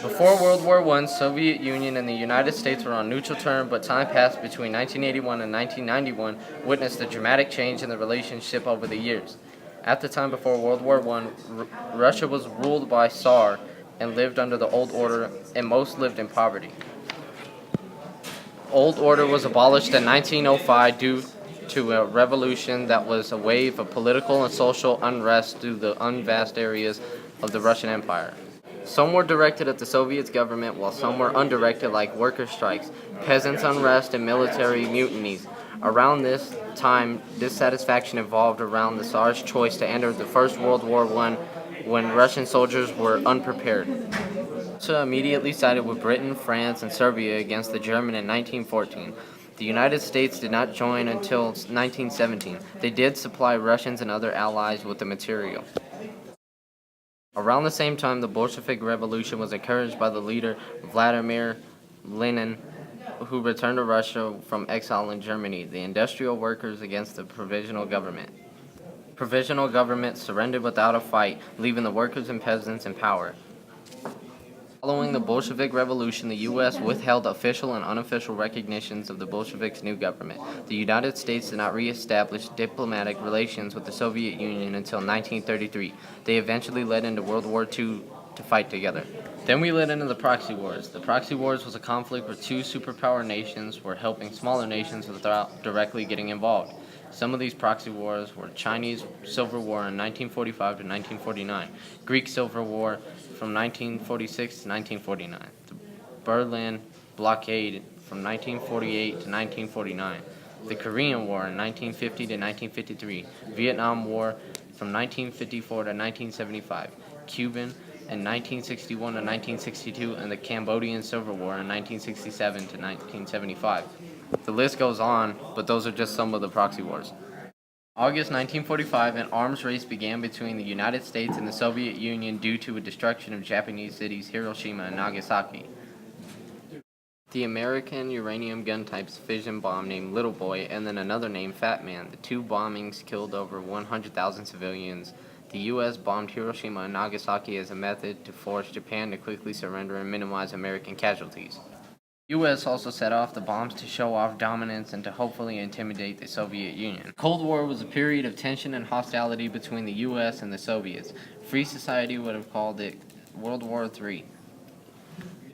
Before World War I, Soviet Union and the United States were on neutral terms, but time passed between 1981 and 1991 witnessed a dramatic change in the relationship over the years. At the time before World War I, Russia was ruled by Tsar and lived under the old order, and most lived in poverty. Old order was abolished in 1905 due to a revolution that was a wave of political and social unrest through the vast areas of the Russian Empire. Some were directed at the Soviet government, while some were undirected, like worker strikes, peasants' unrest, and military mutinies. Around this time, dissatisfaction evolved around the Tsar's choice to enter the First World War I when Russian soldiers were unprepared. Russia immediately sided with Britain, France, and Serbia against the Germans in 1914. The United States did not join until 1917. They did supply Russians and other allies with the material. Around the same time, the Bolshevik Revolution was encouraged by the leader Vladimir Lenin, who returned to Russia from exile in Germany, the industrial workers against the provisional government. Provisional government surrendered without a fight, leaving the workers and peasants in power. Following the Bolshevik Revolution, the U.S. withheld official and unofficial recognitions of the Bolsheviks' new government. The United States did not re-establish diplomatic relations with the Soviet Union until 1933. They eventually led into World War II to fight together. Then we led into the Proxy Wars. The Proxy Wars was a conflict where two superpower nations were helping smaller nations without directly getting involved. Some of these proxy wars were Chinese Civil War in 1945 to 1949, Greek Civil War from 1946 to 1949, the Berlin Blockade from 1948 to 1949, the Korean War in 1950 to 1953, Vietnam War from 1954 to 1975, Cuban in 1961 to 1962, and the Cambodian Civil War in 1967 to 1975. The list goes on, but those are just some of the proxy wars. August 1945, an arms race began between the United States and the Soviet Union due to a destruction of Japanese cities Hiroshima and Nagasaki. The American uranium gun type's fission bomb named Little Boy and then another named Fat Man. The two bombings killed over 100,000 civilians. The U.S. bombed Hiroshima and Nagasaki as a method to force Japan to quickly surrender and minimize American casualties. The U.S. also set off the bombs to show off dominance and to hopefully intimidate the Soviet Union. The Cold War was a period of tension and hostility between the U.S. and the Soviets. Free society would have called it World War III.